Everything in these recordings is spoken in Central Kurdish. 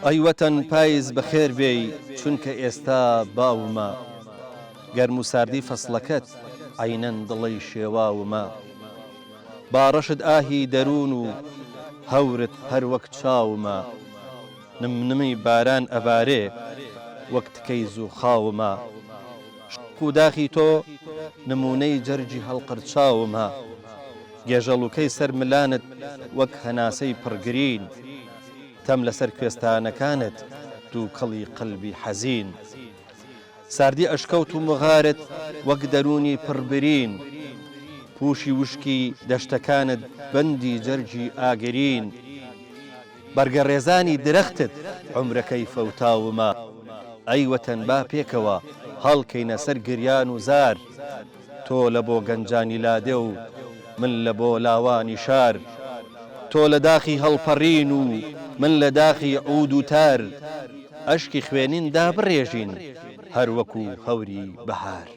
ئەیوەتەن پاییز بەخێر بێی چونکە ئێستا باومە گەرم و ساردی فەسڵەکەت عینەن دڵی شێواومە باڕەشت ئاهی دەروون و هەورت هەر وەک چاومە نمنمی باران ئەبارێ وەک تکەی زوو خاومە شق و داخی تۆ نمونەی جەرجی هەڵقرچاومە گێژەڵوکەی سەر ملانت وەک هەناسەی پڕگرین تەم لەسەر کوێستانەکانت دوو کەڵی قەلبی حەزین ساردی ئەشکەوت و مغارت وەک دەرونی پڕبرین پوشی وشکی دەشتەکانت بەندی جەرجی ئاگرین بەرگە ڕێزانی درەختت عومرەکەی فەوتاومە ئەیوەتەن با پێکەوە هەڵکەینە سەر گریان و زار تۆ لە بۆ گەنجانی لادێ و من لە بۆ لاوانی شار تۆ لە داخی هەڵپەڕین و من لە داخی عود و تار ئەشکی خوێنین دابڕێژین هەر وەکو هەوری بەهار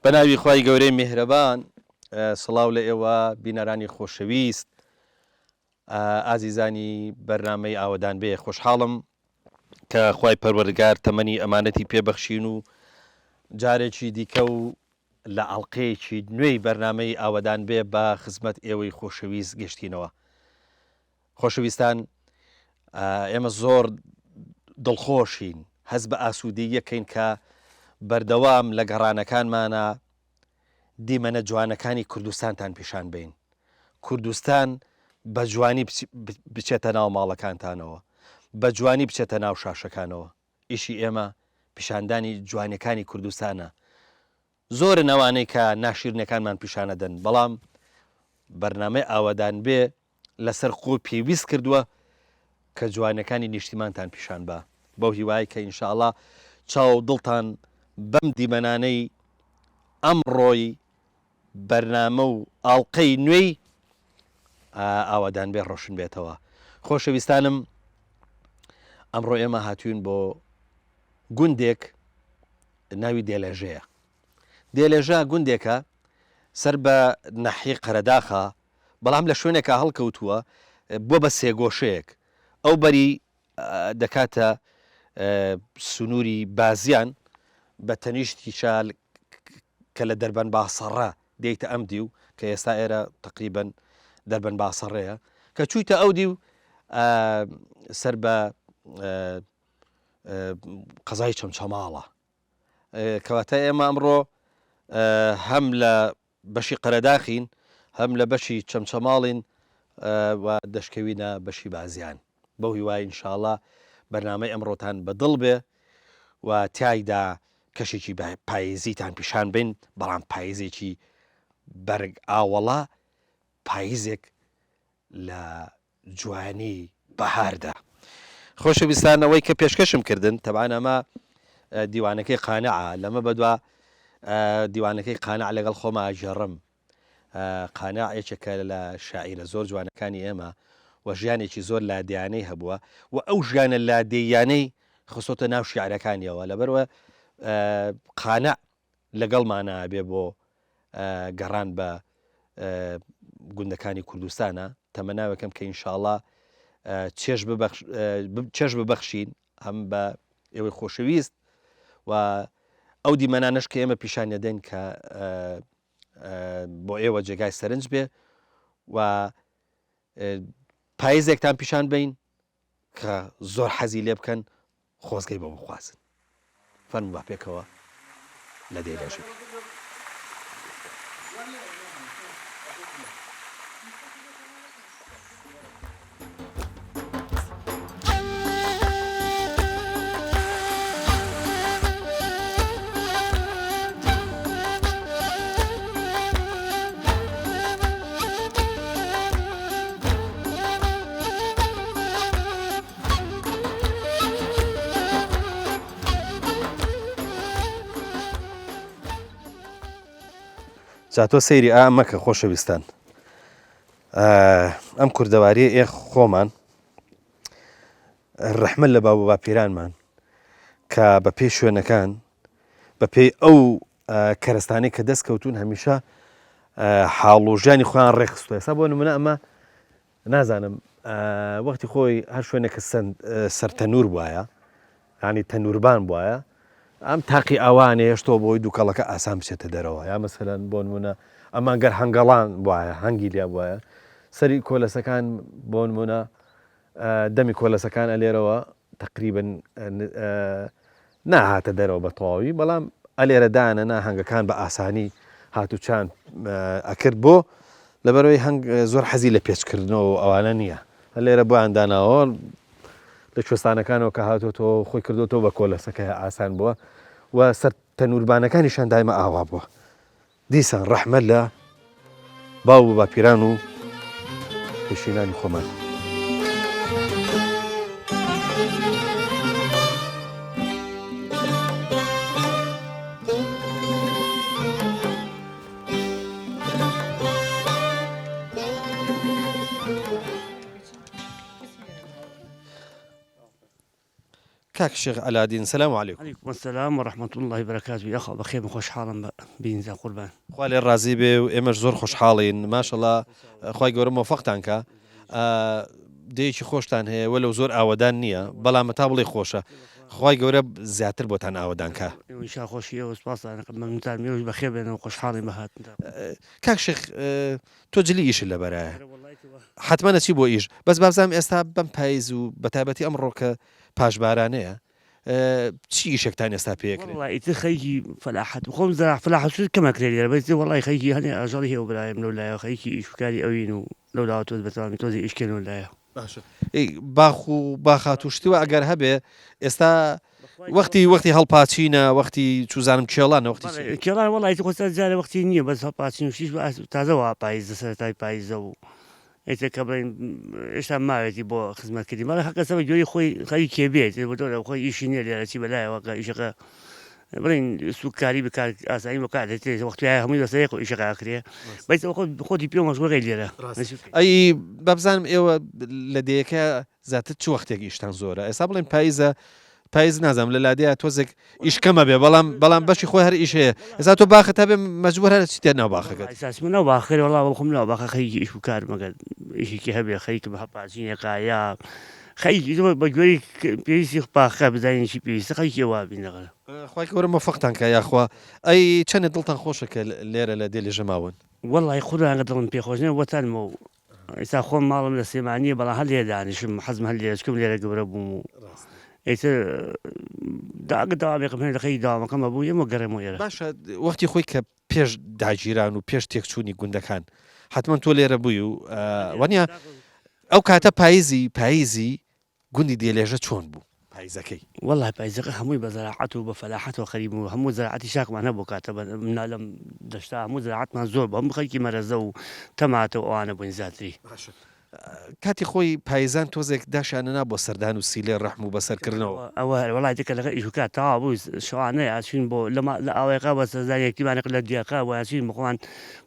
بەناوی خوای گەورەی میهرەبان سڵاو لە ئێوە بینەرانی خۆشەویست ئازیزانی بەرنامەی ئاوەدان بێ خۆشحاڵم کە خوای پەروەردگار تەمەنی ئەمانەتی پێبەخشین و جارێکی دیکە و لە ئەڵقەیەکی نوێی بەرنامەی ئاوەدان بێ بە خزمەت ئێوەی خۆشەویست گەشتینەوە خۆشەویستان ئێمە زۆر دڵخۆشین هەز بە ئاسوودەی یەکەین کە بەردەوام لە گەڕانەکانمانە دیمەنە جوانەکانی کوردستانتان پیشان بین کوردستان بە جوانی بچێتە ناو ماڵەکانتانەوە بە جوانی بچێتە ناو شاشەکانەوە ئیشی ئێمە پیشاندانی جوانەکانی کوردستانە زۆرە نەوانەی کە ناشیرنەکانمان پیشانەدەن بەڵام بەرنامەی ئاوەدان بێ لەسەر خۆ پێویست کردووە کە جوانەکانی نیشتیمانتان پیشان بە بەو هیوای کە ئینشاءڵڵا چاو دڵتان بەم دیمەنانەی ئەمڕۆی بەرنامە و ئاڵلقەی نوێی ئاوەدان بێ ڕۆشن بێتەوە خۆشەویستانم ئەمڕۆ ئێمە هاتوین بۆ گوندێک ناوی دێلێژەیە دێلێژە گوندێکە سەر بە نەحی قەرەداخە بەڵام لە شوێنێکە هەڵکەوتووە بۆ بە سێگۆشەیەک ئەو بەری دەکاتە سنووری بازیان بە تەنیشتی شال کە لە دەربەن باسەڕە دێیتە ئەم دی و کە ئێستا ئێرە تقریبەن دەربەن باسەڕەیە کە چوویتە ئەو دی و سەر بە قەزای چەمچەماڵە کەواتە ئێمە ئەمڕۆ هەم لە بەشی قەرەداخین هەم لە بەشی چەمچەماڵین و دەشکەوینە بەشی بازیان بەو هیوای ئینشاءڵڵا بەرنامەی ئەمڕۆتان بەدڵ بێ و تایدا کەشێکی پاییزیتان پیشان بین بەڵام پاییزێکی بەرگ ئاوەڵا پاییزێک لە جوانی بەهاردا خۆشەویستانەوەی کە پێشکەشم کردن تەبان ئەمە دیوانەکەی قانەعە لەمە بەدووە دیوانەکەی قانەع لەگەڵ خۆمە ئاژێڕم قانەع یەکێکە لە شاعیرە زۆر جوانەکانی ئێمە و ژیانێکی زۆر لادیانەی هەبووە و ئەو ژیانە لادێیانەی خستۆتە ناو شیعرەکانیەوە لەبەرەوە قانەع لەگەڵمانە بێ بۆ گەڕان بە گوندەکانی کوردستانە تەمەناوەکەم کە ئینشاءڵڵا چێژ ببەخشین هەم بە ئێوەی خۆشەویست و ئەو دیمەنانەش کە ئێمە پیشانەدەین کە بۆ ئێوە جێگای سەرنج بێ و پاییزێکتان پیشان بین کە زۆر حەزی لێ بکەن خۆزگەی بۆ بخوازن فەرموو با پێکەوە لە دێلێژێ تۆ سەیری ئامەکە خۆشەویستان ئەم کوردەواری ئێ خۆمان ڕەحمەت لە باو باپیرانمان کە بە پێی شوێنەکان بە پێی ئەو کەرستانەی کە دەست کەوتون هەمیشە حاڵ و ژیانی خۆیان ڕێخستووە ئێستا بۆ نمونە ئەمە نازانم وەختی خۆی هەر شوێنێکە سەرتەنور وایە ینی تەنوربان وایە ئەم تاقی ئەوانێ هێشتۆ بۆی دووکەڵەکە ئاسان بچێتە دەرەوە یا مەسەرەن بۆ نمونە ئەمان گەر هەنگەڵان وایە هەنگی لیا وایە سەری کۆلەسەکان بۆ نمونە دەمی کۆلەسەکان ئەلێرەوە تقریبن ناهاتە دەرەوە بە تەواوی بەڵام ئەلێرە دانەنا هەنگەکان بە ئاسانی هاتوچان ئەکرد بۆ لەبەرەوەی هەنگ زۆر حەزی لە پێچکردنەوە ئەوانە نییە لێرە بۆیان داناوە لە کوێستانەکانەوە کە هاتۆتەوە خۆی کردوەوە بە کۆلەسەکە ئاسان بووە و سەر تەنوربانەکانیشان دایمە ئاوا بووە دیسان ڕەحمە لە باو و باپیران و پێشینانی خۆمان. كاك الشيخ علادين السلام عليكم. عليكم السلام ورحمة الله وبركاته يا أخو بخير خوش حالا بينزا قربان. خوالي الرازي بي وإمش زور خوش حالين ما شاء الله خوای گەورە موفقتانکە دەیەکی خۆشتان هەیە وەلو زۆر ئاوەدان نییە بەڵام تا بڵێ خۆشە خوای گەورە زیاتر بۆتان ئاوەدانکە. ئینشا خۆشیە و سپاس من میێژ بەخێر بێنەوە خوش حاڵی بەهات. کاک شێخ تۆ جلی ئیش لەبەرایە حتمما نەچی بۆ ئیش بەس بابزانم ئێستا بەم پاییز و بەتایبەتی ئەمڕۆ کە پاشبارانەیە چی ئیشێکتان ئێستا پێکرێت؟ والله ئیتر خەیکی فەلاحەت بخۆم زرع فەلاحەت کەمە کرێت بەس وڵی خەیکی هەنێ ئاژەڵی هەیە و برایم لەولایە خەیکی ئیشکاری ئەوین و لەولا تۆز بەتوانانی تۆزی ئیشکێن ولایە باشە باخ و باخات و شتووە ئەگەر هەبێ ئێستا وەختی هەڵپاچینە وەختی چوزانم کێڵانە وەختی کێڵان وڵی خۆستا جارە وەختی نییە بەس هەڵپاچین و شیش تازەوە پاییزە سەرەتای پاییزە و ئێتە کە بڵین ئێشتا ماوێتی بۆ خزمەتکردی ماڵی حەقەسەوە گوێی خۆی خەی کێبێت بۆ تۆ خۆی ئیشی نییە لێرەچی بەلایەوە کە ئیشەکە بڵین سوکاری بکار ئاسایی بۆ کاتێت وەختیای هەمووی بەسەرێک و ئیشەکەکرێ بەیت خۆتی پێ مەشغوڵی لێرە ئەی بابزانم ئێوە لە دەیەکە زیاتر چ وەختێک ئیشتان زۆرە ئێستا بڵێن پاییز نازانم لە لادەیە تۆزێک ئیشکەمە بێ بەڵام بەشی خۆی هەر ئیشەیە ئێستا تۆ باخە تا بێ مەجبوور هەر چی تێ ناو باخەکەت ئاساسمە باخێر وڵا بخۆم ناو باخە خەیکی ئیش و کار مەگەر ئیشێکی هەبێ خەیکە بە هەپاچینێکا یا خەیکی بە گوێی پێویستی باخە بزانینی پێویستە خەیکی وا بینەقە خوای گەورە موفقتانکە یاخوا ئەی چەندێک دڵتان خۆشەکە لێرە لە دێلی ژەماون وەڵی خودیانگە دڵم پێخۆشنێ وەتانمە و ئێستا خۆم ماڵم لە سێمانیە بەڵام هەر لێ دانیشم حەزم هەر لێرەچکم لێرە گەورە بووم و ئێتر داگە داوامێکم هەیە لە خەی داوامەکەمە بوو ئێمە گەڕێمەوە ئێرە باشە وەختی خۆی کە پێش داگیران و پێش تێکچوونی گوندەکان حتمما تۆ لێرە بووی و وانە ئەو کاتە پاییزی گوندی دێلێژە چۆن بوو پاییزەکەی والله پاییزەکە هەمووی بە زەراعەت و بە فەلاحەتەوە خەریب و هەموو زەراعەتی شاکمان هەبوو کاتە لەم دەشتا هەموو زەراعەتمان زۆر بە هەموو خەڵکی مەرەزە و تەماتە و ئەوانە بووین زیاتری کاتی خۆی پاییزان تۆزێک داشانەنا بۆ سەردان و سیلێ ڕەحم و بەسەرکردنەوە ئەوە وڵای دیکە لەگە ئیشکات تاوا بوو شوانەیە ئاچین بۆ لە ئاوەیەقا بە سەردانیەکتیمانێک لە دیاکا و یاچین بخۆوان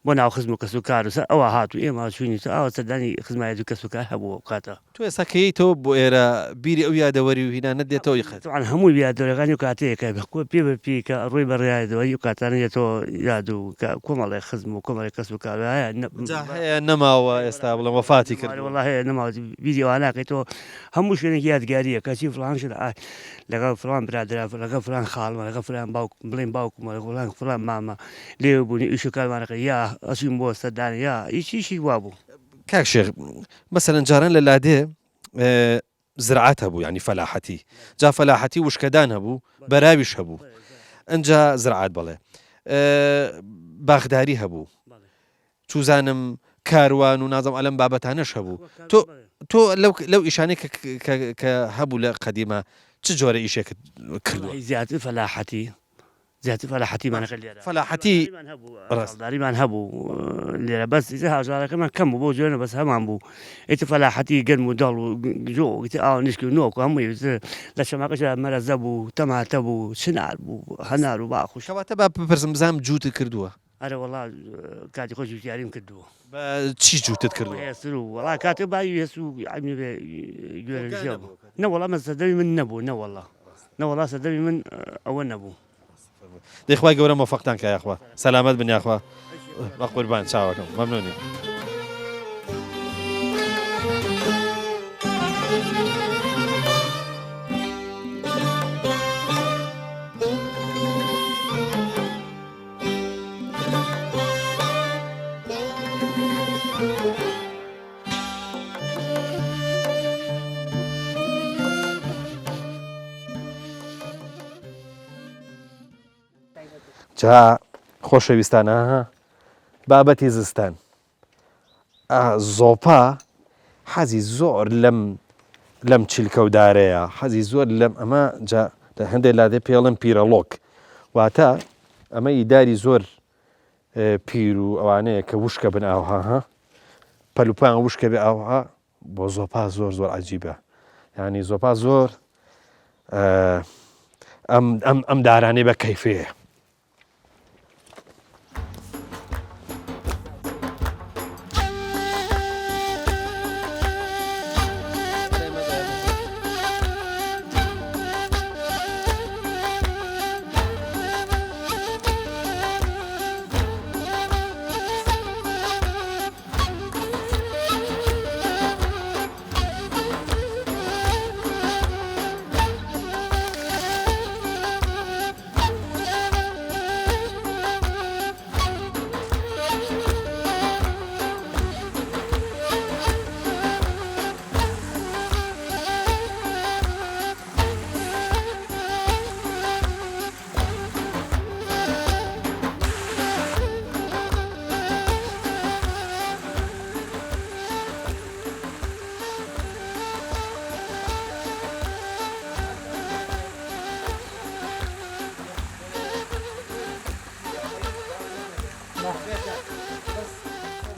بۆ ناو خزم و کەس و کار وسە ئەوە هاتو ئێمە چوینی ئەوە سەردانی خزمایەت و کەس و کار هەبوو کاتە تۆ ئێستا کەیتەوە بۆ ئێرە بیری ئەو یادەوەری و هینانە دێتەوە یخەت هەمووی یادەوەریەکانی و کاتەیەکە پێ بپی کە ڕووی بەڕیایەوەی و کاتانە دێتەوە یاد و کۆمەڵی خزم و کۆمەڵی کەس و کار هەیە نەماوە ئێستا بڵێن وەفاتی کرد وڵای هەیە نەماوە ویددیواناکەیتەوە هەموو شوێنێک یادگاریە کەچی فلانش لەگەڵ فلان برادرا لەگە فلان خاڵمە لەگە فلان باوک بڵێن باوکمە فلان مامە لێ بوونی ئیش و کارمانەکە یا ئەچین بۆ سەردان یا هیچیشی وا بوو کاک شێخ مەسەرەن جاران لە لادێ زراعەت هەبوو ینی فەلاحەتی جا فەلاحەتی وشکەدان هەبوو بەراویش هەبوو ئەنجا زراعەت بڵێ باخداری هەبوو چوزانم کاروان و نازم ئەلەم بابەتانەش هەبوو تۆ لەو ئیشانەی کە هەبوو لە قەدیمە چ جۆرە ئیشێکت کردووە زیاتر فەلاحەتی زیاتر فەلاحەتیمانەکە لێرە فەلاحەتی ڕاستداریمان هەبوو لێرە بەس هاژارەکەمان کەم بوو بۆ جوێنە بەس هەمان بوو ئیتر فەلاحەتی گەرم و دەڵ و جۆ ئاو نیشکی و نۆک و هەمووی لە شەماکەش مەرەزە بوو تەماتە بوو چنار بوو هەنار و باخوش کەواتە با بپرسم بزانم جووتت کردووە ئەرە وەڵا کاتی خۆشی یاریم کردووە چی جووتت کردووە هێستر و وەڵا کاتێ بای هێست و گوێرە نەوەڵا مە سەردەوی من نەبوو نەوەڵا سەردەوی من ئەوە نەبوو دەیخوای گەورە مۆفەقتان کە یاخوا سەلامەت بن یاخوا بە قوربان چاوەکەم مەمنونی جا خۆشەویستانە بابەتی زستان زۆپا حەزی زۆر لەم چیلکەودارەیە حەزی زۆر لەم ئەمە لە هەندێک لادێ پێڵم پیرەلۆک واتە ئەمە ئیداری زۆر پیر و ئەوانەیە کە وشکە بن ئاوها پەلوپان وشکە بێ ئاوها بۆ زۆپا زۆر زۆر عەجیبە ینی زۆپا زۆر ئەم دارانەی بە کەیفەیە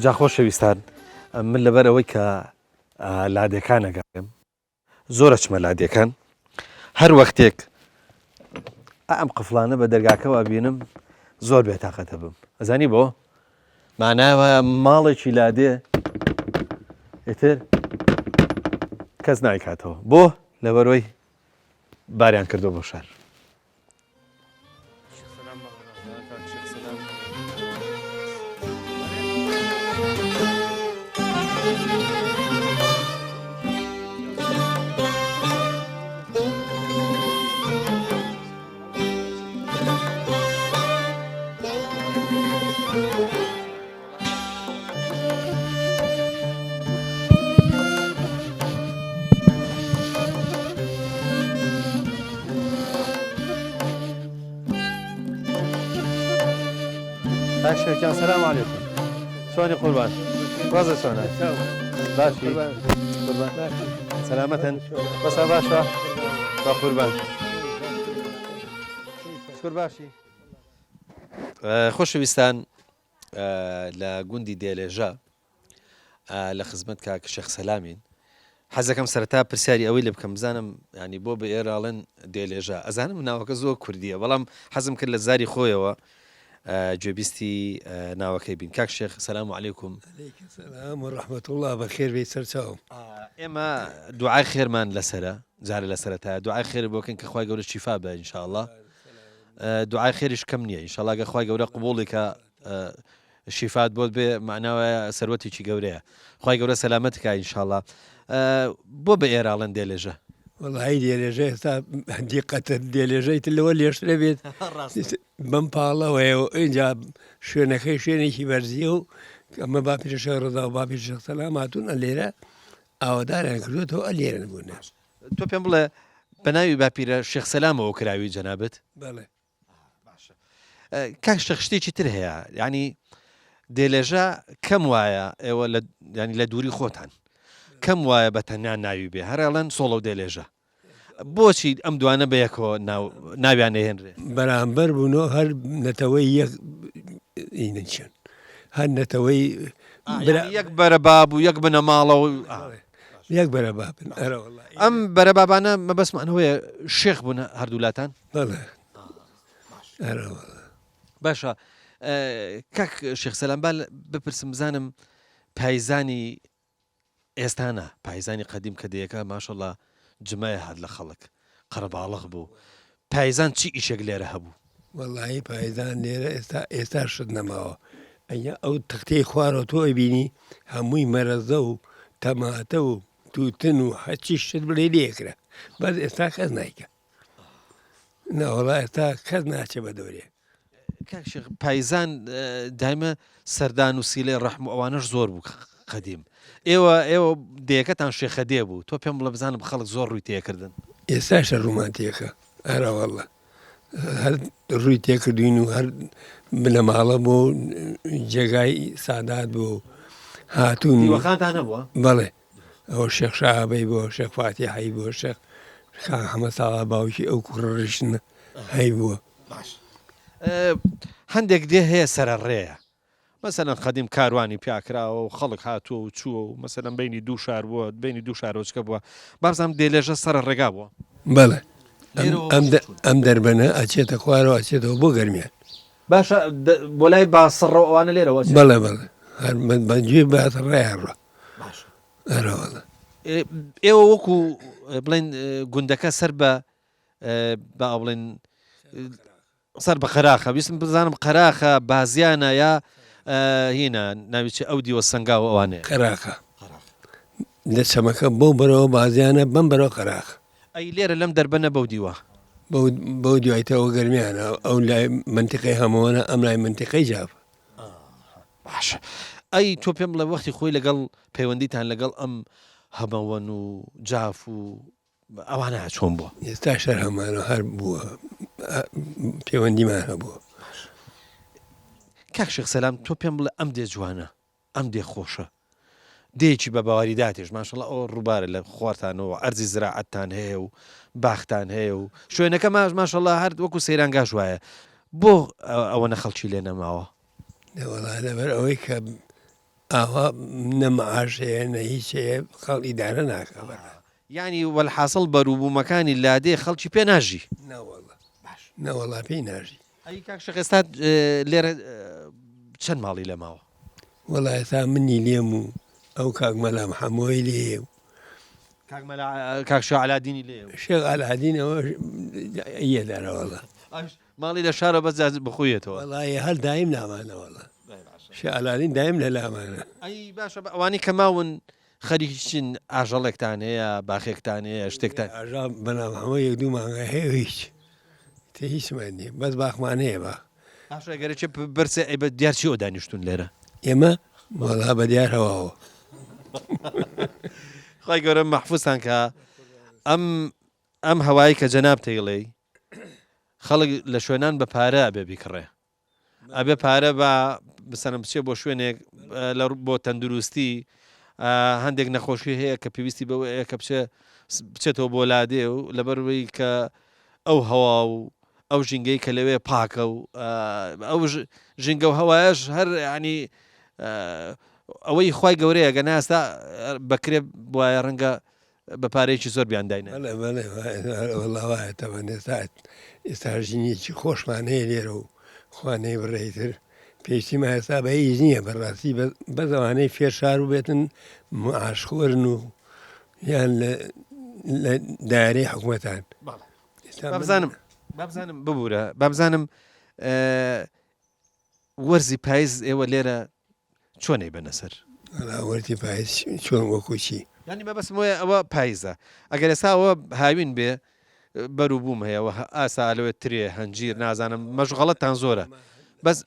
جا خۆشەویستان من لەبەر ئەوەی کە لادێکان ئەگەڕێم زۆرە چمە لادێکان هەر وەختێک ئەم قفڵانە بە دەرگاکەوە بینم زۆر بێتاقەتە بم ئەزانی بۆ ماناوە ماڵێکی لادێ ئیتر کەس نایکاتەوە بۆ لەبەرەوەی باریان کردو بۆ شار باشا السلام عليكم شلونك قربان رازق شلونك باشي قربان سلامة بس باشا قربان شكر باشي خۆشەویستان لە گوندی دێلێژە لە خزمەت کاک شێخ سەلامین حەزەکەم سەرەتا پرسیاری ئەوەی لێ بکەم بزانم ینی بۆ بە ئێراڵێن دێلێژە ئەزانم ناوەکە زۆر کوردیە بەڵام حەزم کرد لە زاری خۆیەوە گوێبیستی ناوەکەی بین کاک شێخ سەلام عەلەیکوم سلام و ڕەحمەت الله بەخێر بێ سەرچاوم ئێمە دوعای خێرمان لەسرە جارە لە سەرەتا دوعای خێر بۆکەن کە خوای گەورە شیفا بە ئینشاءڵڵا دوعای خێریش کەم نییە ئینشاءڵڵا گە خوای گەورە قبوڵێکە شیفات بۆت بێ معناوە سەروەتێکی گەورەیە خوای گەورە سەلامەتکە ئینشاءڵڵا بۆ بە ئێراڵەن دێلێژە وەڵی دێلێژە ئێستا هەندی قەتر دێلێژەیت لەوە لێشترە بێت بەم پاڵەوەیە اینجا شوێنەکەی شوێنێکی بەرزیە و ئەمە باپیرە شێخ ڕەضا و باپیر شێخ سەلام هاتوونە لێرە ئاواداریان کردوێتەوە ئەلێرن بوونە تۆ پێم بڵێ بە ناوی باپیرە شێخ سەلامەوە کراوی جەنابەت بەڵێ کاک شێخ شتێکی تر هەیە یعنی دێلێژە کەم وایە ئێوە ینی لە دووری خۆتان کەم وایە بە تەنیا ناوی بێ هەرێڵەن سۆڵە و دێلێژە بۆچی ئەم دوانە بە یەکەوە ناویان نەهێنرێ بەرامبەر بوونەوە هەر نەتەوەی یەک ئینچن هەر نەتەوەی یەک بەرە باب و یەک بنە ماڵە و یەک بەرە بابن ئەرە وەڵی ئەم بەرە بابانە مەبەسمانەوەیە شێخ بوون هەردوولاتان بەڵێ ئەرە وەڵە باشە کاک شێخ سەلام با بپرسم بزانم پایزانی ئێستانە پایزانی قەدیم کە دەیەکە ماشەڵڵا جمەیە هات لە خەڵک قەرەباڵغ بوو پایزان چی ئیشێک لێرە هەبوو وەڵی پایدان لێرە ئێستا شت نەماوە ئەیا ئەو تەختەی خوارەوە تۆ ئەبینی هەمووی مەرەزە و تەماتە و تووتن و هەچی شت بڵێ لێکرا بەس ئێستا کەس نایکە ناوەڵا ئێستا کەس ناچێ بە دەورێ کاک شێخ پایزان دایمە سەردان و سیلەی ڕەحم و ئەوانەش زۆر بوو قەدیم ئێوە دەیەکەتان شێخە دێ بوو تۆ پێم بڵە بزانم خەڵک زۆر ڕووی تێکردن ئێستاشە ڕوومانتیەکە ئەرە وەڵە هەر ڕووی تێکردوین و هەر لە ماڵە بۆ جێگای سادات بۆ هاتوون دیوەخانتان نەبووە؟ بەڵێ ئەوە شێخ شعبەی بۆ شێخ فاتیحی بۆ شێخ حەمەد ساڵا باوکی ئەو کوڕڕشن هەی بووە. هەندێک دێ هەیە سەرڕێیە مەسەلەن قەدیم کاروانی پیاکراوە و خەڵک هاتووە و چووە و مەسەلەن بینی دوو شار بووە بینی دوو شارۆچکە بووە بابزانم دێلێژە سەر ڕێگا بووە بەڵێ ئەم دەربەنە ئەچێتە خوارەوە ئەچێتەوە بۆ گەرمیان باشە بۆ لای باسەڕەوە ئەوانە لێرەوە بەڵێ بەڵێ هەر بەگوێ باتە ڕێڕە ئەرەوەڵە ئێوە وەکو بڵێن گوندەکە سەر بە بڵێن سەر بە قەراخە ویستم بزانم قەراخە بازیانە یا هینە ناویچە ئەو دیوە سنگاوە ئەوانەیە قەراخە لە چەمەکە بۆ بەرەوە بازیانە بەم بەرەوە قەراخ ئەی لێرە لەم دەربەنە بەو دیوە بۆ دوایتەوە گەرمیانە ئەو لای منتیقی هەمەوەنە ئەم لای منتیقی جاف باشە ئەی تۆ پێم بڵێ وەختی خۆی لەگەڵ پەیوەندیتان لەگەڵ ئەم هەمەوەن و جاف و ئەوانە چۆن بووە ئێستا شەر هەمانە هەر بووە پەیوەندیمان هەبووە. کاک شێخ سەلام تۆ پێم بڵێ ئەم دێ جوانە ئەم دێ خۆشە دێکی بە باواری داتێش ماشەڵڵا ئەو ڕووبارە لە خوارتانەوە ئەرزی زراعەتتان هەیە و باختان هەیە و شوێنەکە ماشەڵڵا هەر وەکو سەیرانگاش وایە بۆ ئەوەنە خەڵکی لێ نەماوە وەڵا لەبەر ئەوەی کە ئاوا نەمەعاش هەیە نە هیچ هەیە خەڵ ئیدارە ناکە بەڕە ینی وەلحاصڵ بەرووبوومەکانی لادێ خەڵکی پێ ناژی نەوەڵا پێی ناژی. ئەی کاک شێخ ئێستا لێرە چەند ماڵی لە ماوە وەڵا ئێستا منی لێم و ئەو کاکمەلام هەمووی لێ و کاک شێخ عەلادینی لێ شێخ عەلادینەوە ئیەدارەوەڵا ماڵی لە شارە بەس بخویێتەوە وەڵای هەر دایم لامانەوەڵا شێخ عەلادین دایم لە لامانە. ئەی باشە ئەوانی کە ماون خەریکین ئاژەڵێکتان هەیە باخێکتان هەیە شتێکتان ئاژا بەنام هەموو یەک دوو مانگە هەیە هیچ تێ هیچمان نییە بەس باخمان هەیە با ئاشگەرەی بەرسێ ئەی بە دیارچی ئەو دانیشتون لێرە ئێمە وەڵا بە دیار هەواوە خی گەورە مەحفوظتان کە ئەم هەوایی کە جەناب تەیڵێ خەڵک لە شوێنان بە پارە ئەبێ بیکڕێ ئەبێ پارە بە بسەنم بچێ بۆ شوێنێک بۆ تەندروستی هەندێک نەخۆشی هەیە کە پێویستی بەوەیە کە بچێتەوە بۆ لادێ و لەبەروەی کە ئەو هەوا و ئەو ژینگەی کە لەوێ پاکە و ئەو ژینگە و هەوایش هەر ینی ئەوەی خی گەورەیە گە ناستا بەکرێ وایە ڕەنگە بە پارەیەکی زۆر بیانداینە وڵاوایەتەوە ئێستا ژینێکی خۆشمان هەیە لێرە و خوانەی بڕێتر پێشتیمە هێستا بە هیچ نییە بەڕاستی بە زەوانەی فێرشار و بێتن معاشخۆرن و یان لە دارەی حکوومەتان بابزانم ببوورە بابزانم وەرزی پاییز ئێوە لێرە چۆنەی بەنەسەر وەرتی پاییز چۆن وەکوچی ینی مەبەسم وایە ئەوە پاییزە ئەگەر ئێستا ئەوە هاوین بێ بەرووبووم هەیەەوە ئاسا لەوێت ترێ هەنجیر نازانم مەشغەڵەتان زۆرە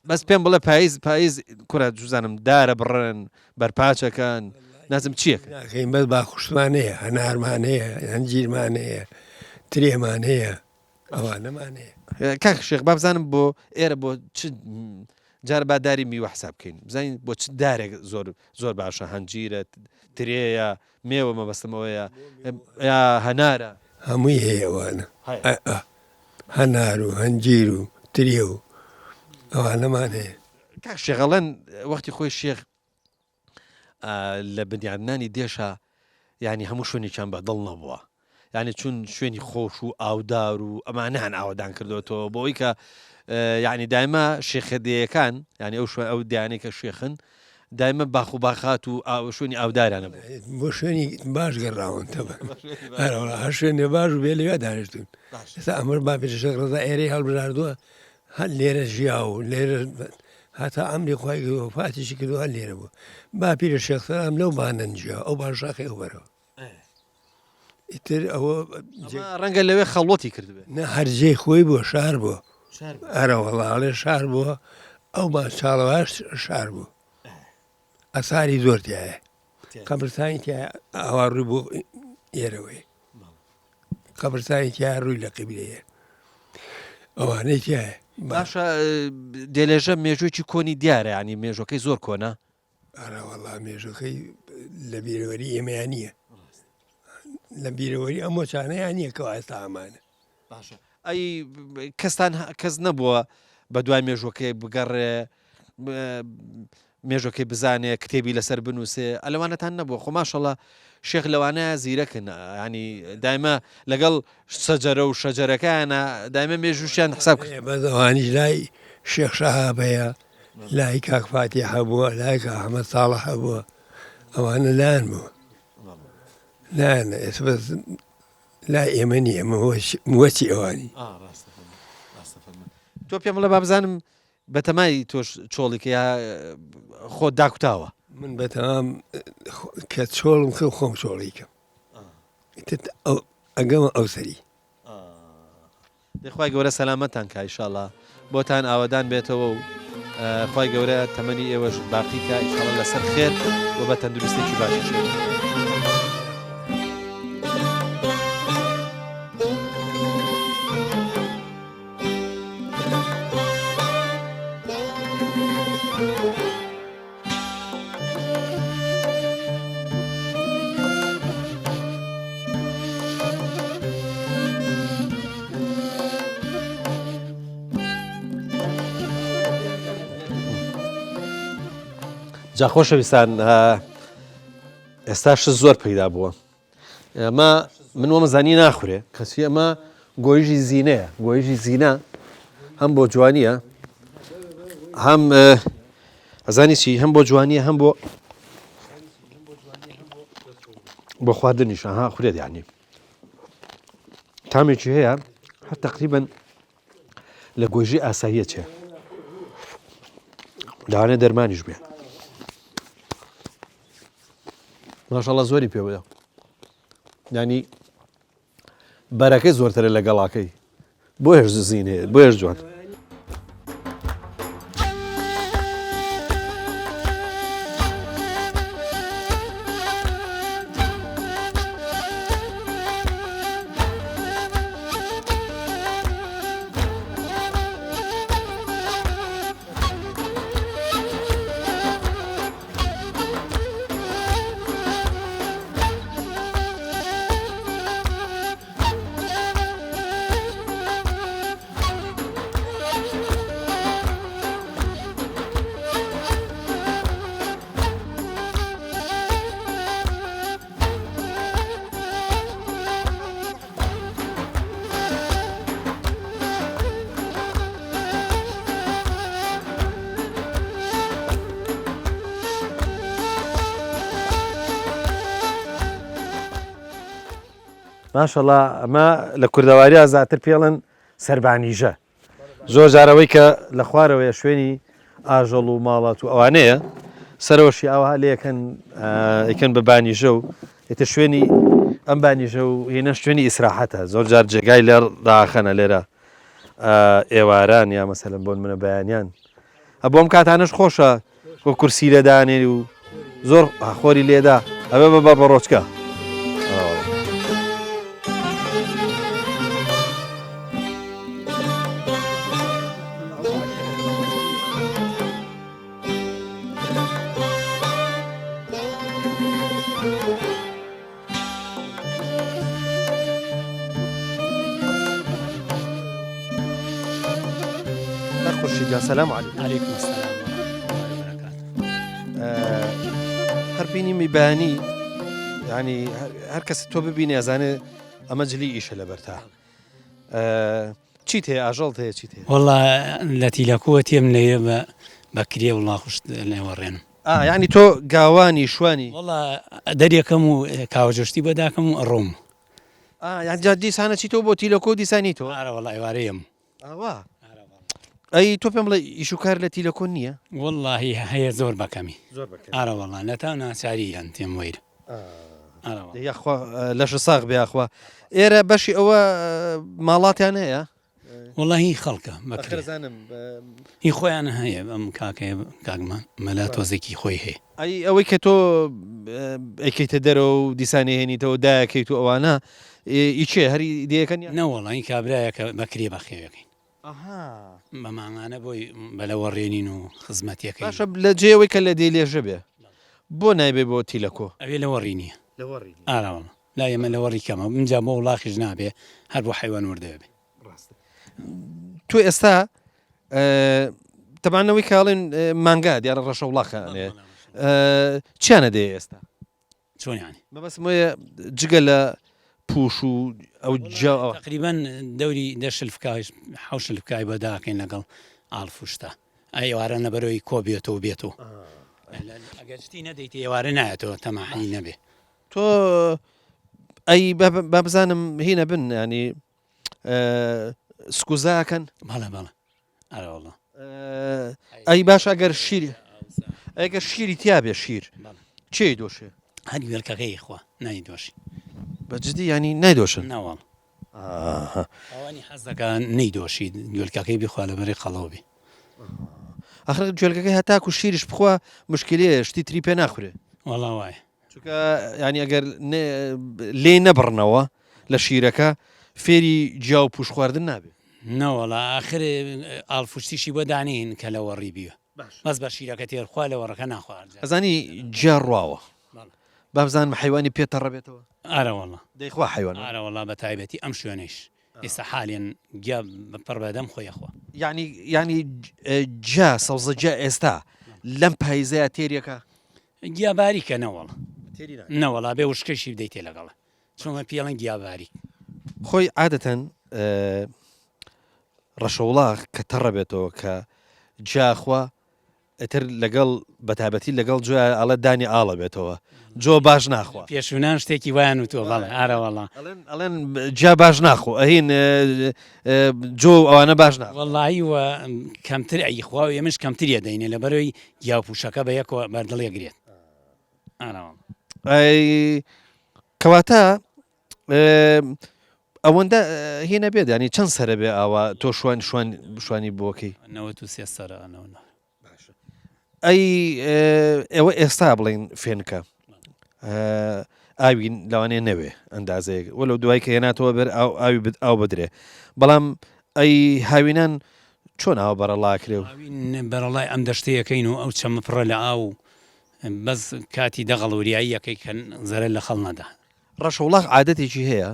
بەس پێم بڵێ پاییز کوڕە جوزانم دارە بڕن بەرپاچەکەن نازم چییە ناکەین بەس باخوشتمان هەیە هەنارمان هەیە هەنجیرمان هەیە ترێمان هەیە ئەوانەمان هەیە. کاک شێخ بابزانم بۆ ئێرە بۆ جار باداری میوە حساب بکەین بزانین بۆ چ دارێک زۆر باشە هەنجیرە ترەیە مێوە مەبەستمەوەیە یا هەنارە هەمووی هەیەوانە هەنار و هەنجیر و ترێ و ئەوانەمان هەیە. کاک شێخەڵەن وەختی خۆی شێخ لە بنیادنانی دێشە ینی هەموو شوێنێکیان بە دڵ نەبووە یعنی چون شوێنی خۆش و ئاودار و ئەمانە هەن ئاوادان کردوێتەوە بۆ ئەوی کە یعنی دایمە شێخەدەیەکان ینی ئەو ئەو دیانەی کە شێخن دایمە باخ و باخات و شوێنی ئاودارانە بۆ شوێنی باش گەڕاونتەبە هەر شوێنێ باش و بێ لەوێ دانیشتون ئێستا ئەمر با پێش شێخ ڕەزا ئێرەی هەڵبژاردووە هەر لێرە ژیا و لێرە هەتا ئەمری خۆی وفاتیشی کردو هەر لێرە بوو با پیرە شێخ سەلام لەو بانەنجیا ئەو باشاخی ئەو بەرەوە ئیتر ئەوە ڕەنگە لەوێ خەڵەتی کردبێ نە هەرجێ خۆی بۆ شار بووە ئەرە وەڵاڵێ شار بووە ئەو با چاڵەواش شار بوو ئەساری زۆر تایە قەبرستانی تایە ئاوا ڕووی بۆ ئێرەوەی قەبرستانی تیا ڕووی لە قیبلەیە ئەوانەی تایە باشە دێلێژە مێژوێکی کۆنی دیارە ینی مێژۆکەی زۆر کۆنا ئەراوەڵا مێژەکەی لە بیرەوەری ئێمەیان نییە لە بیرەوەری ئەم مۆچانەیان نییە کەەوە ئێستا ئەمانە باشە ئەی کەستان کەس نەبووە بە دوای مێژۆکەی بگەڕێ مێژۆکەی بزانێ کتێبی لەسەر بنووسێ ئەلەوانەتان نەبووە خۆ ماشەڵە شێخ لەوانەیە زیرەکن ینی دایمە لەگەڵ سەجەرە و شەجەرەکانە دایمە مێژوشیان حساب بەزەوانیش لای شێخ شەهابەیە لای کاکفاتی هەبووە لای ئەحمەد ساڵح هەبووە ئەوانە لایەن بووە لایەن ئێستا بەس لای ئێمە نیە ئەمە وەچی ئەوانی تۆ پێم بڵێ با بزانم بەتەمای تۆش چۆڵێکە یا خۆ داکوتاوە من بەتەمام کە چۆڵم خە خۆم چۆڵیکەم ئەگەمە ئەو سەری دەخوای گەورە سەلامەتان کە ئیشاڵڵا بۆتان ئاوادان بێتەوە و خی گەورە تەمەنی ئێوەش باقیکە ئیشاڵڵا لەسەر خێر بۆ بە تەندروستێکی باشی شێت. جا خۆشەویستان ئێستاش زۆر پەیدا بووە ئەمە من وەمەزانی ناخورێ کەسی ئەمە گۆیژی زینەیە گۆیژی زینە هەم بۆ جوانیە هەم ئەزانی چی هەم بۆ جوانیە هەم بۆ خواردنیش ها خورێت یعنی تامێکی هەیە هەر تقریبا لە گۆیژی ئاساییە چێ لەوانێ دەرمانیش بێ ماشەڵڵا زۆری پێ بدە ینی بەرەکەی زۆرترە لە گەڵاکەی بۆ هێش زینێ بۆ هێش جوان ماشەڵڵا ئەمە لە کوردەواری ئازاتر پێڵن سەربانیژە زۆر جارەوەی کە لە خوارەوەی شوێنی ئاژەڵ و ماڵات و ئەوانەیە سەرەوەشی ئاوها لێ یەکەن بە بانیژە و ئێتە شوێنی ئەم بانیژە و هێنە شوێنی ئیسراحەتە زۆر جار جێگای لێر ڕاخەنە لێرە ئێواران یا مەسەلەن بۆن منە بەیانیان بۆم کاتانش خۆشە بۆ کورسی لێدانێ و زۆر خۆری لێدا ئەبێ بە بەڕۆچکە السلام عليكم. عليكم السلام ورحمة الله وبركاته. هەربینی میبانی ینی هەر کەس تۆ ببینێ ئەزانێ ئەمە جلی ئیشە لە بەرتا چیت هەیە ئاژەڵ هەیە چیت هەیە والله لە تیلەکووەتیم لێ بەکرێ وڵا خوشت لێوەڕێنم ینی تۆ گاوانی شوانی والله دەریەکەم و کاوەجشتی بەداکەم و ڕۆم یان دیسانە چیتەوە بۆ تیلەکۆ دیسانی تۆ ئارە وڵی ئێوارەیەم ئاوا ئەی تۆ پێم بڵێ ئیشوکار لە تیلەکۆ نییە واللهی هەیە زۆر بەکەمی ئارە وڵا نەتا ناچاریان تێم وەیر لەش ساغ بێخوا ئێرە بەشی ئەوە ماڵاتیان هەیە واللهی خەڵکە بەکرزانم هی خۆیان هەیە ئەم کاکەیە کاگمان مەلا تۆزێکی خۆی هەیە ئەی ئەوەی کە تۆ ئەیکەیتە دەرەوە و دیسانی هێنیتەوە دایەکەیت و ئەوانە ئیچێ هەری دیەکەن نەوەڵی کابراایە کە بەکرێ بەخێوەکەین بەماڵانە بۆی بەلەوەڕێنین و خزمەتیەکەی باشە لە جێەوەی کە لە دێ لێژە بێ بۆ نایبێ بۆ تیلەکۆ ئەوێ لەوەڕی نییە ئاراوەڵ لا ئێمە لەوەڕی کەمە منجا بۆ وڵاخیش نابێ هەر بۆ حیوان وردەوێ بێ تو ئێستا تەبانەوەی کاڵێن مانگا دیارە ڕەشە وڵاخە چیانە دێ ئێستا چۆنیانی مەبەسم وەیە جگە لە پوش و ئەو جا تقریبان دەوری دەشلفکایش حوشلفکای بەداکەین لەگەڵ ئالفوشتا ئەوارە نەبەرەوەی کۆبێتەوە بێتەوە ئەگەشتی نەدەیت ئێوارە نایەتەوە تەماحی نەبێ تۆ ئەی با بزانم هینە بن ینی سکوزاکەن بەڵێ بەڵێ ئەرەوەڵە ئەی باش ئەگەر شیری ئەگەر شیری تیا بێ شیر چی دۆشێ هەری وێلکەکەی خوا نای دۆشی بەجددی ینی نایدۆشن ناوەڵ ئەوانی حەزەکە نەیدۆشی گوێلکەکەی بخوا لەبەری خەڵەوبی ئەخر جوێلکەکەی هەتاکو شیرش بخوا مشکلەیە شتی تری پێ ناخورێ وەڵا وایە چونکە ینی ئەگەر لێ نەبڕنەوە لە شیرەکە فێری جیا و پوش خواردن نابێت نەوەڵا ئاخر ئالفوشتیشی بۆ دانین کە لەوە ڕیبیوە بەس بە شیرەکە تێرخوا لەوەڕەکە ناخوارد ئەزانی جیا ڕواوە با بزانم حیوانی پێتەڕەبێتەوە ئارەوەڵە دەیخوا حیوان ئارەوەڵا بە تایبەتی ئەم شوێنەش ئێستا حالێن گیا پڕ بەدەم خۆیەخوا ینی جا سەوزە جا ئێستا لەم پایزەیە تێریەکە گیاباریکە نەوەڵ نەوەڵا بێ وشکەشی بدەیت تێ لەگەڵە چۆمە پیاڵەن گیاباری خۆی عادەتەن ڕەشەوڵاق کە تەڕەبێتەوە کە جاخوا ئەتر لەگەڵ بەتابەتی لەگەڵ جوێ ئەڵە دانی ئاڵە بێتەوە جۆ باش ناخوا پێشونان شتێکی وایان و تۆ بەڵێ ئارەوەڵا ئەڵێن جا باش ناخۆ ئەهین جۆ ئەوانە باش ناخ وەڵایی وە کەمتر ئەیخوا و ئێمەش کەمتریە دەینێ لە بەرەوەی گیاپوشەکە بە یەکەوە بەردڵێگرێت ئارەوەڵ کەواتە ئەوەندە هێنە بێت ینی چەند سەرە بێ ئاوا تۆ شوانی بۆکەی 93 سەرانەوە ئەی ئێوە ئێستا بڵین فێنکە ئاوین لەوانەیە نەوێ ئەندازەیە وەلو دوای کە هێناتەوە بەر ئاوی ئاو بدرێ بەڵام ئەی هاوینان چۆن ئاو بەرەڵاکرێ و بەرەڵای ئەم دەشتەیەکەین و ئەو چەمە پڕە لە ئاو بەس کاتی دەغەڵوریایی یەکەی کە زەرە لە خەڵ نەدا ڕەشەوڵاق عادەتێکی هەیە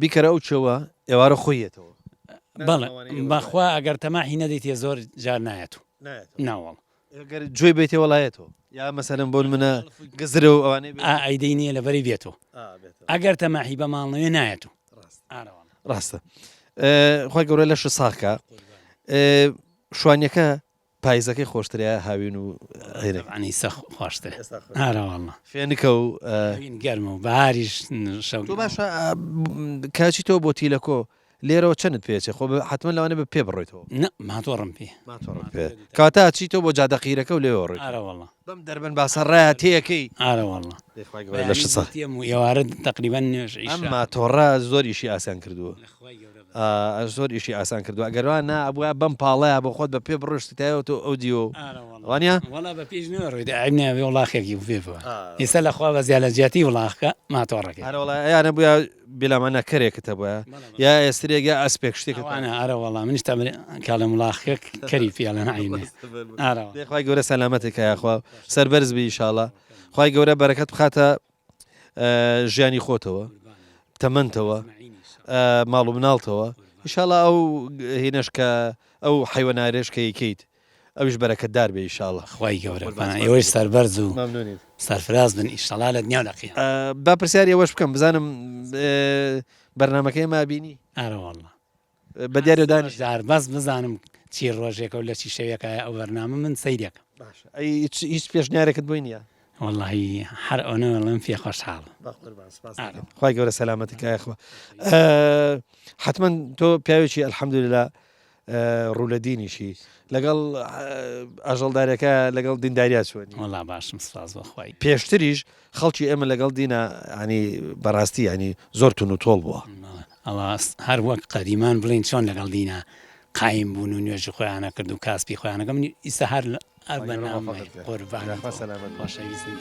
بیکەرە ئەو چەوە ئێوارە خۆیەتەوە بەڵێ بەخوا ئەگەر تەماحی نەدەیتێ زۆر جار نایەت و ناوەڵ ئەگەر گوێ بێتێ وڵایەتەوە یا مەسەرم بۆن منە گزرە و ئەوانەی ئەیدەی نییە لەبەری بێتەوە ئەگەر تەماحی بە ماڵنەوێ نایەت و ڕاستە خۆی گەورە لەش ساکە شوانیەکە پایزەکەی خۆشتریا هاوین و هێنەانی سە خۆشتر هاراوەڵە فێنکە و گەرمە و بەهاریش شەو باشە کاچی تۆ بۆ تیلەکۆ لێرەوە چەند پێچێ خۆ حتممە لەوانە بە پێ بڕێتەوە ماتۆڕم پێ کاتا چیتۆ بۆ جادەقیرەکە و لێوەڕێ ئارەوەڵە بەم دەربن باسە ڕایە تەیەکەی ئارەوەڵە ێوارە تقریبان نوێژ ئەمما تۆڕە زۆر ئیشی ئاسان کردووە زۆر ئیشی ئاسان کردووە ئەگەروان نا ئەبووە بەم پاڵەیە بۆ خۆت بە پێ بڕشتایەوە تۆ ئەو دیۆ وانە وڵا بە پێش نوێڕێ ئەیناوێ وڵاخێکی بێبەوە ئێستا لەخوا بە زیالەجیاتی وڵاخەکە ماتۆڕەکە هەرەوڵە یانە بووە بێلامانە کەرێکتە بووە یا ئێسترێک یا ئەسپێک شتێکەوانە ئارەوەڵا منیش تا کاڵە وڵاخەکە کەری پێڵە نعینێ خی گەورە سەلامەتێک یاخوا سەربەرز بی ئیشاڵە خی گەورە بەرەکەت بخاتە ژیانی خۆتەوە تەمەندەوە ماڵ و مناڵتەوە ئیشاڵە ئەو هینەش کە ئەو حیوەنارێش کە یکەیت ئەوش بەرەکەتدار بێ ئیشاڵە خی گەورە ئێوەش سەربەرز و سەرفراز بن ئیشتەڵا لە دنیا لەقی با پرسیاری ئەوەش بکەم بزانم بەرنمەکەی ما بینی ئارەوەڵە بە دیارە دانیش دار بەس بزانم چی ڕۆژێکە و لە چی شەوێکە ئەو بەرنامە من سەیرێکم هیچ پێشنیارێکت بووی نیە واللهی هەر ئەوەڵم پێ خۆشحاڵ خی گەورە سەلامەتیکایخوا حتمما تۆ پیاوێکی ئەلحەمدوللا ڕوو لە دینیشی لەگەڵ ئاژەڵدارەکە لەگەڵ دینداریات چۆنی وڵا باشم سپاس بەخوای پێشتریش خەڵکی ئێمە لەگەڵ دینە ینی بەڕاستی ینی زۆر تون و تۆڵ بووە ئەڵا هەر وەک قەدیمان بڵین چۆن لەگەڵ دینە قایم بوون و نوێژی خۆیانە کرد و کاسپی خۆیانەکە من ئیستا هەر بەنامە قوربان خۆشەویستی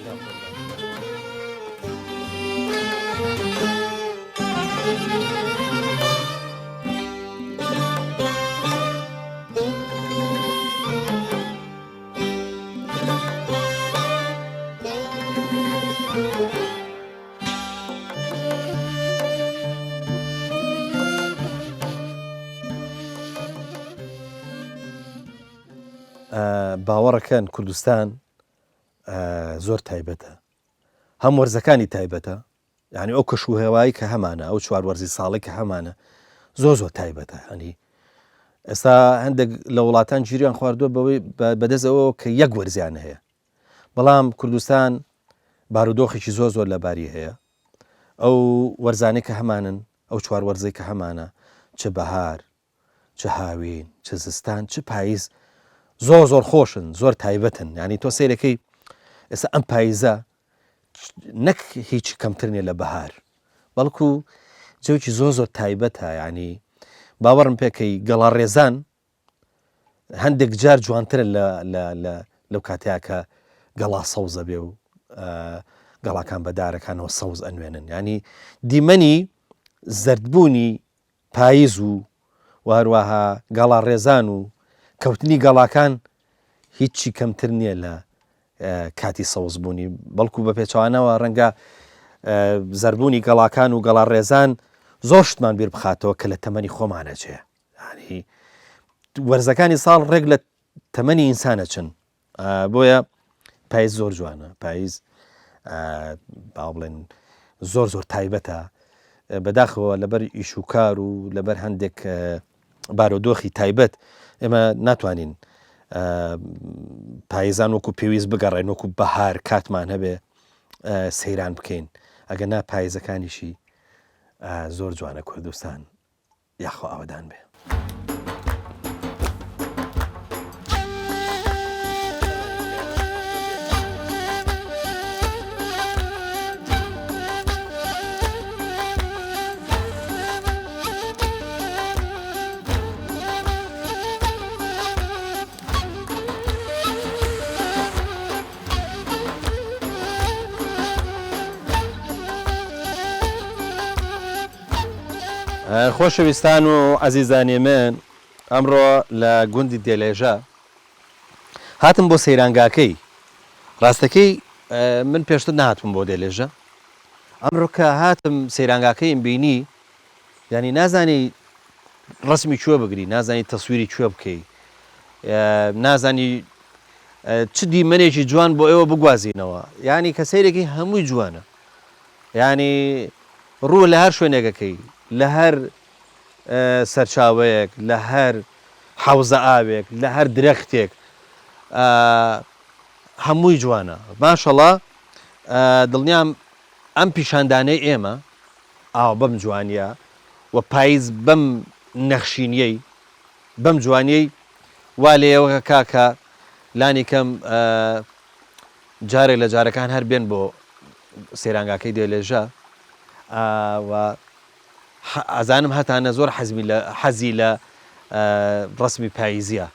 باوەڕەکەن کوردستان زۆر تایبەتە هەم وەرزەکانی تایبەتە یعنی ئەو کەشوهێوایی کە هەمانە ئەو چوار وەرزی ساڵی کە هەمانە زۆر تایبەتە هەنی ئێستا هەندێک لە وڵاتان گیریان خواردووە بەوەی بەدەستەوە کە یەک وەرزیان هەیە بەڵام کوردستان بارودۆخێکی زۆر لەباری هەیە ئەو وەرزانەی کە هەمانن ئەو چوار وەرزەی کە هەمانە چ بەهار چ هاوین چ زستان چ پاییز زۆر خۆشن زۆر تایبەتن ینی تۆ سیرەکەی ئێستا ئەم پاییزە نەک هیچ کەمتر نیە لە بەهار بەڵکو جەوکی زۆر تایبەتە ینی باوەڕم پێکەی گەڵا ڕێزان هەندێک جار جوانترە لەو کاتەیە کە گەڵا سەوزە بێ و گەڵاکان بەدارەکانەوە سەوز ئەنوێنن ینی دیمەنی زەردبوونی پاییز و هەروەها گەڵا ڕێزان و کەوتنی گەڵاکان هیچی کەمتر نییە لە کاتی سەوزبوونی بەڵکو بە پێچوانەوە ڕەنگە زەربوونی گەڵاکان و گەڵا ڕێزان زۆر شتمان بیر بخاتەوە کە لە تەمەنی خۆمانە چێ ینی وەرزەکانی ساڵ ڕێک لە تەمەنی ئینسانە چن بۆیە پاییز زۆر جوانە پاییز با بڵێن زۆر تایبەتە بەداخەوە لەبەر ئیشوکار و لەبەر هەندێک بارودۆخی تایبەت ئێمە ناتوانین پاییزان وەکو پێویست بگەڕێن وەکو بەهار کاتمان هەبێ سەیران بکەین ئەگە نا پاییزەکانیشی زۆر جوانە کوردستان یاخۆ ئاوەدان بێ خۆشەویستان و عەزیزانی من ئەمڕۆ لە گوندی دێلێژە هاتم بۆ سەیرانگاکەی ڕاستەکەی من پێشتر نهاتم بۆ دێلێژە ئەمڕۆ کە هاتم سەیرانگاکەیم بینی ینی نازانی ڕسمی کوێ بگری نازانی تەسویری کوێ بکەی نازانی چ دیمەنێکی جوان بۆ ئێوە بگوازینەوە ینی کە سەیرێکی هەمووی جوانە ینی ڕوو لە هەر شوێنێکەکەی لە هەر سەرچاوەیەک لە هەر حەوزە ئاوێک لە هەر درەختێک هەمووی جوانە ماشەڵڵا دڵنیام ئەم پیشاندانەی ئێمە ئاو بەم جوانیە و پاییز بەم نەخشینیەی بەم جوانیەی وا لێەوە کاکە لانی کەم جارێک لە جارەکان هەر بێن بۆ سەیرانگاکەی دێلێژە و ئازانم هەتانە زۆر حەزی لە ڕسمی پاییزیە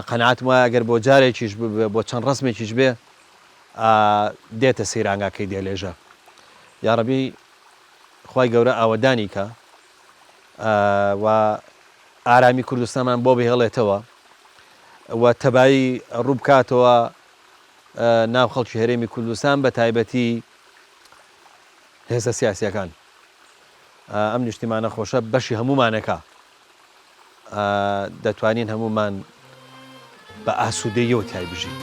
قەنەعەتم وایە ئەگەر بۆ جارێکیش بۆ چەند ڕسمێکیش بێ دێتە سەیرانگاکەی دێلێژە یاڕەبی خوای گەورە ئاوەدانی کە و ئارامی کوردستانمان بۆ بهێڵێتەوە و تەبایی ڕوو بکاتەوە ناو خەڵکی هەرێمی کوردستان بە تایبەتی هێزە سیاسیەکان ئەم نیشتیمانە خۆشە بەشی هەمومانەکە دەتوانین هەمومان بە ئاسوودەیەوە تای بژین.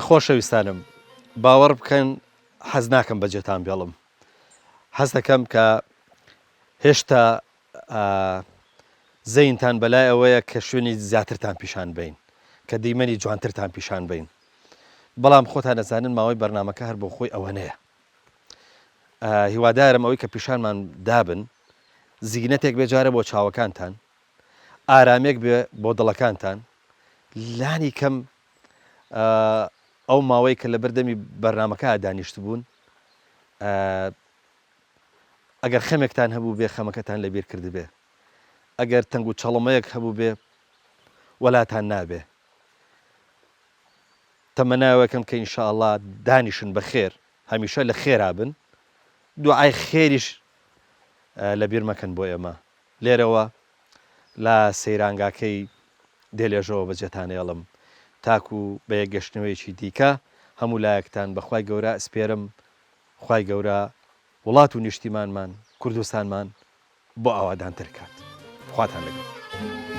خۆشەویستانم باوەڕ بکەن حەز ناکەم بەجێتان بێڵم حەز دەکەم کە هێشتا زەینتان بەلای ئەوەیە کە شوێنی زیاترتان پیشان بین کە دیمەنی جوانترتان پیشان بین بەڵام خۆتان دەزانن ماوەی بەرنامەکە هەر بۆ خۆی ئەوە نەیە هیوادارم ئەوەی کە پیشانمان دابن زیینەتێک بێجارە بۆ چاوەکانتان ئارامێک بێ بۆ دڵەکانتان لانی کەم ئەو ماوەی کە لە بەردەمی بەرنمەکە دانیشت بوون ئەگەر خەمێکتان هەبوو بێ خەمەکەتان لەبیر کرد بێ ئەگەر تەنگ و چەڵەمەیەک هەبوو بێ وەلاتان نابێ تەمەناوەکەم کە ئینشاءڵڵا دانیشن بە خێر هەمیشە لە خێرا بن دوعای خێریش لەبیر مەکەن بۆ ئێمە لێرەوە لە سەیرانگاکەی دێلێژەوە بەجێتانێڵم تاکو بە یەکگەشتنەوەیکی دیکە هەموو لایەکتان بەخوای گەورە ئەسپێرم خوای گەورە وڵات و نیشتیمانمان کوردستانمان بۆ ئاوادانتر کات خواتان لەگەڵ